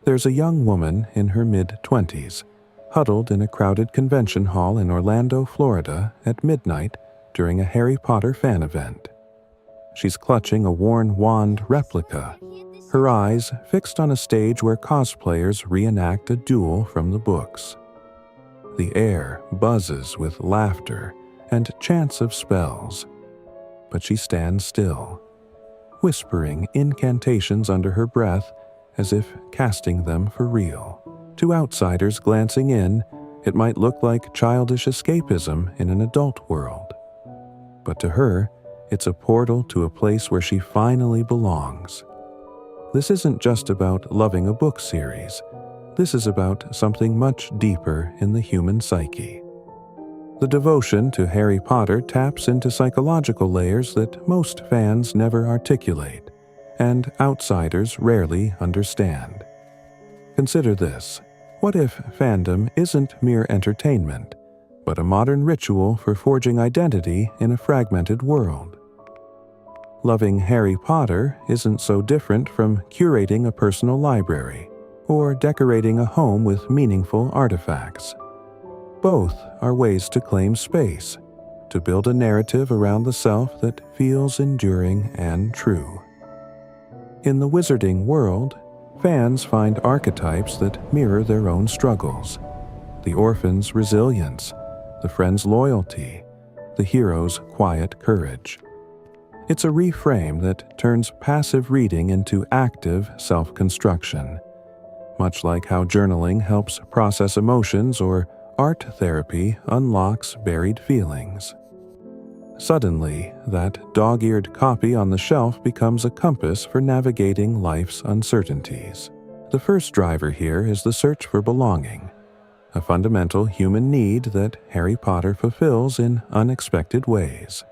There's a young woman in her mid-20s, huddled in a crowded convention hall in Orlando, Florida at midnight during a Harry Potter fan event. She's clutching a worn wand replica, her eyes fixed on a stage where cosplayers reenact a duel from the books. The air buzzes with laughter and chants of spells, but she stands still, whispering incantations under her breath as if casting them for real. To outsiders glancing in, it might look like childish escapism in an adult world. But to her, it's a portal to a place where she finally belongs. This isn't just about loving a book series. This is about something much deeper in the human psyche. The devotion to Harry Potter taps into psychological layers that most fans never articulate, and outsiders rarely understand. Consider this. What if fandom isn't mere entertainment, but a modern ritual for forging identity in a fragmented world? Loving Harry Potter isn't so different from curating a personal library or decorating a home with meaningful artifacts. Both are ways to claim space, to build a narrative around the self that feels enduring and true. In the wizarding world, fans find archetypes that mirror their own struggles: the orphan's resilience, the friend's loyalty, the hero's quiet courage. It's a reframe that turns passive reading into active self-construction, much like how journaling helps process emotions or art therapy unlocks buried feelings. Suddenly, that dog-eared copy on the shelf becomes a compass for navigating life's uncertainties. The first driver here is the search for belonging, a fundamental human need that Harry Potter fulfills in unexpected ways.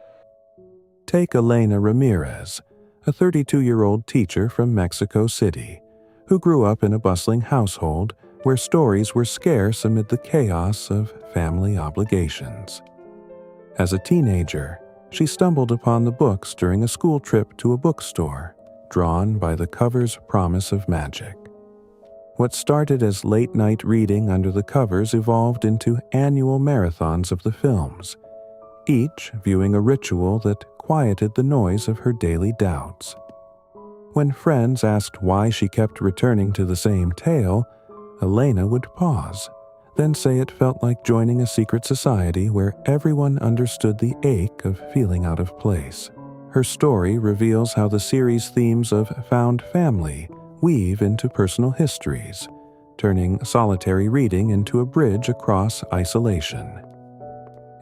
Take Elena Ramirez, a 32-year-old teacher from Mexico City, who grew up in a bustling household where stories were scarce amid the chaos of family obligations. As a teenager, she stumbled upon the books during a school trip to a bookstore, drawn by the cover's promise of magic. What started as late-night reading under the covers evolved into annual marathons of the films, each viewing a ritual that quieted the noise of her daily doubts. When friends asked why she kept returning to the same tale, Elena would pause, then say it felt like joining a secret society where everyone understood the ache of feeling out of place. Her story reveals how the series' themes of found family weave into personal histories, turning solitary reading into a bridge across isolation.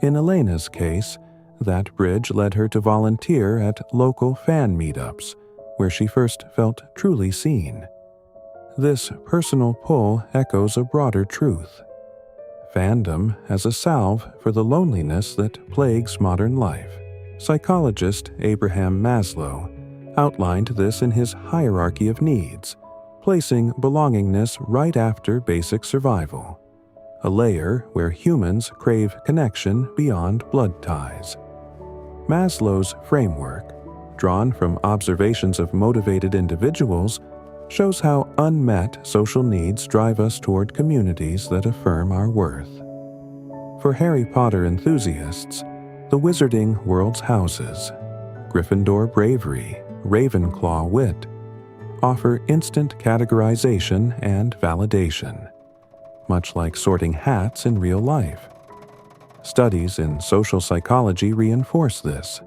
In Elena's case, that bridge led her to volunteer at local fan meetups, where she first felt truly seen. This personal pull echoes a broader truth. Fandom as a salve for the loneliness that plagues modern life. Psychologist Abraham Maslow outlined this in his hierarchy of needs, placing belongingness right after basic survival, a layer where humans crave connection beyond blood ties. Maslow's framework, drawn from observations of motivated individuals, shows how unmet social needs drive us toward communities that affirm our worth. For Harry Potter enthusiasts, the wizarding world's houses, Gryffindor bravery, Ravenclaw wit, offer instant categorization and validation, much like sorting hats in real life. Studies in social psychology reinforce this.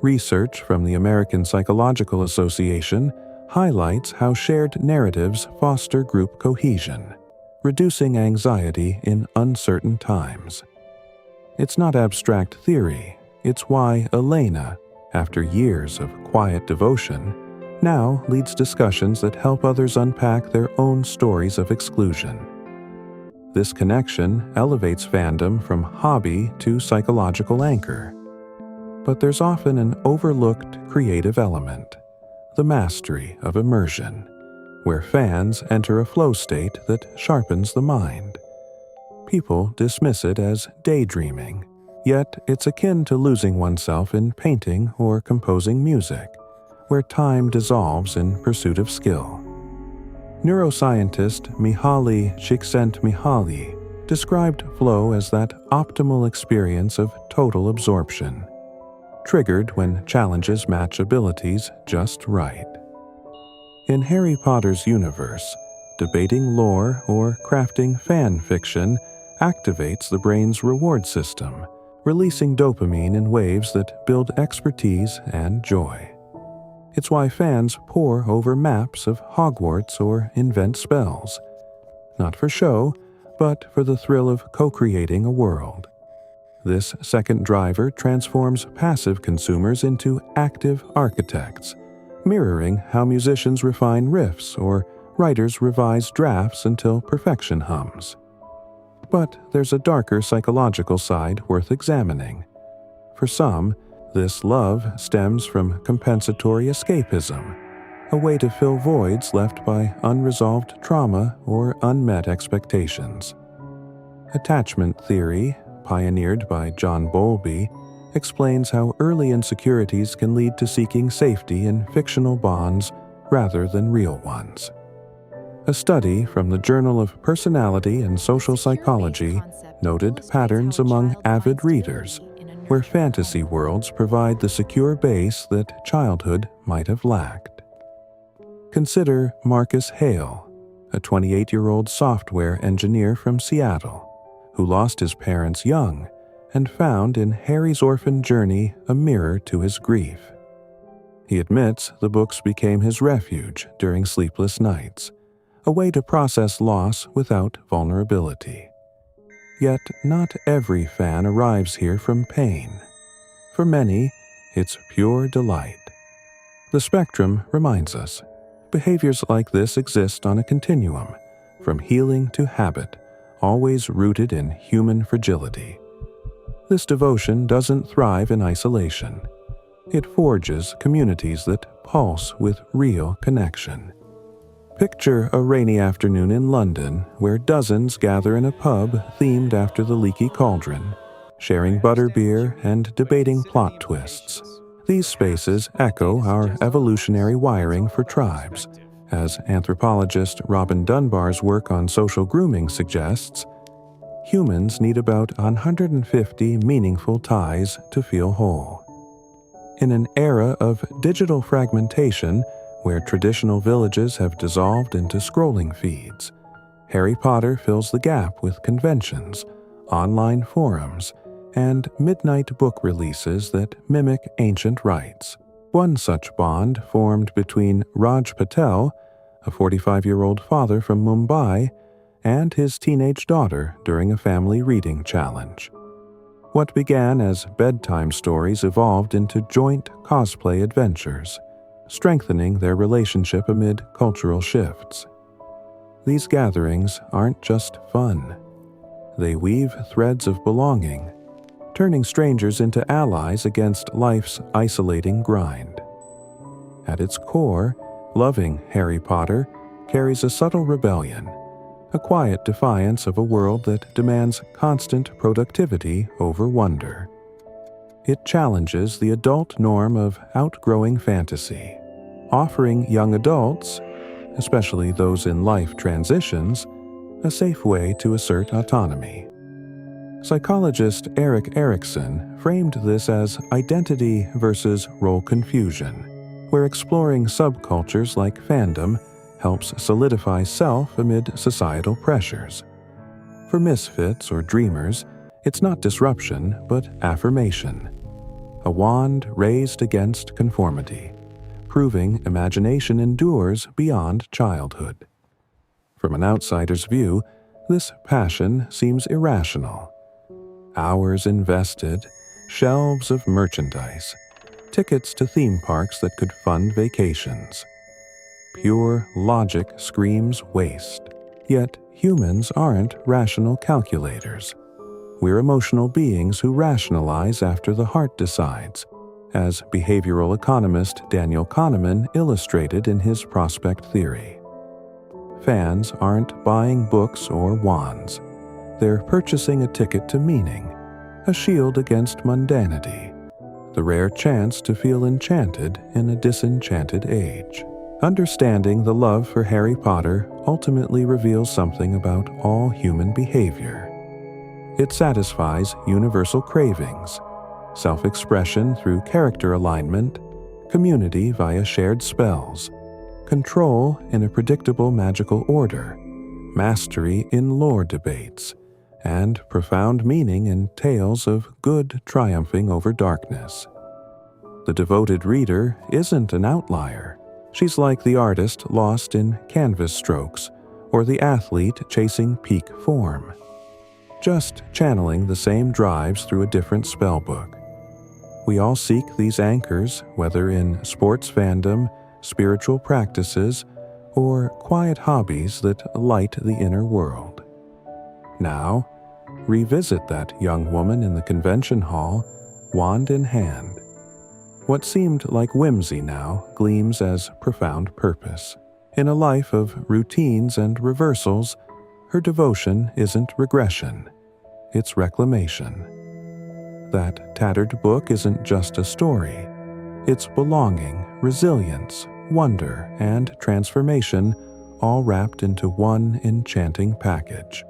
Research from the American Psychological Association highlights how shared narratives foster group cohesion, reducing anxiety in uncertain times. It's not abstract theory, it's why Elena, after years of quiet devotion, now leads discussions that help others unpack their own stories of exclusion. This connection elevates fandom from hobby to psychological anchor. But there's often an overlooked creative element, the mastery of immersion, where fans enter a flow state that sharpens the mind. People dismiss it as daydreaming, yet it's akin to losing oneself in painting or composing music, where time dissolves in pursuit of skill. Neuroscientist Mihaly Csikszentmihalyi described flow as that optimal experience of total absorption, triggered when challenges match abilities just right. In Harry Potter's universe, debating lore or crafting fan fiction activates the brain's reward system, releasing dopamine in waves that build expertise and joy. It's why fans pore over maps of Hogwarts or invent spells, not for show, but for the thrill of co-creating a world. This second driver transforms passive consumers into active architects, mirroring how musicians refine riffs or writers revise drafts until perfection hums. But there's a darker psychological side worth examining. For some, this love stems from compensatory escapism, a way to fill voids left by unresolved trauma or unmet expectations. Attachment theory, pioneered by John Bowlby, explains how early insecurities can lead to seeking safety in fictional bonds rather than real ones. A study from the Journal of Personality and Social Psychology noted patterns among avid readers, where fantasy worlds provide the secure base that childhood might have lacked. Consider Marcus Hale, a 28-year-old software engineer from Seattle, who lost his parents young and found in Harry's orphan journey a mirror to his grief. He admits the books became his refuge during sleepless nights, a way to process loss without vulnerability. Yet not every fan arrives here from pain. For many, it's pure delight. The spectrum reminds us, behaviors like this exist on a continuum, from healing to habit, always rooted in human fragility. This devotion doesn't thrive in isolation. It forges communities that pulse with real connection. Picture a rainy afternoon in London where dozens gather in a pub themed after the Leaky Cauldron, sharing butterbeer and debating plot twists. These spaces echo our evolutionary wiring for tribes. As anthropologist Robin Dunbar's work on social grooming suggests, humans need about 150 meaningful ties to feel whole. In an era of digital fragmentation, where traditional villages have dissolved into scrolling feeds, Harry Potter fills the gap with conventions, online forums, and midnight book releases that mimic ancient rites. One such bond formed between Raj Patel, a 45-year-old father from Mumbai, and his teenage daughter during a family reading challenge. What began as bedtime stories evolved into joint cosplay adventures, strengthening their relationship amid cultural shifts. These gatherings aren't just fun. They weave threads of belonging, turning strangers into allies against life's isolating grind. At its core, loving Harry Potter carries a subtle rebellion, a quiet defiance of a world that demands constant productivity over wonder. It challenges the adult norm of outgrowing fantasy, offering young adults, especially those in life transitions, a safe way to assert autonomy. Psychologist Erik Erikson framed this as identity versus role confusion, where exploring subcultures like fandom helps solidify self amid societal pressures. For misfits or dreamers, it's not disruption, but affirmation. A wand raised against conformity, proving imagination endures beyond childhood. From an outsider's view, this passion seems irrational. Hours invested, shelves of merchandise, tickets to theme parks that could fund vacations. Pure logic screams waste. Yet humans aren't rational calculators. We're emotional beings who rationalize after the heart decides, as behavioral economist Daniel Kahneman illustrated in his prospect theory. Fans aren't buying books or wands. They're purchasing a ticket to meaning, a shield against mundanity, the rare chance to feel enchanted in a disenchanted age. Understanding the love for Harry Potter ultimately reveals something about all human behavior. It satisfies universal cravings, self-expression through character alignment, community via shared spells, control in a predictable magical order, mastery in lore debates, and profound meaning in tales of good triumphing over darkness. The devoted reader isn't an outlier. She's like the artist lost in canvas strokes, or the athlete chasing peak form, just channeling the same drives through a different spellbook. We all seek these anchors, whether in sports fandom, spiritual practices, or quiet hobbies that light the inner world. Now, revisit that young woman in the convention hall, wand in hand. What seemed like whimsy now gleams as profound purpose. In a life of routines and reversals, her devotion isn't regression, it's reclamation. That tattered book isn't just a story. It's belonging, resilience, wonder, and transformation, all wrapped into one enchanting package.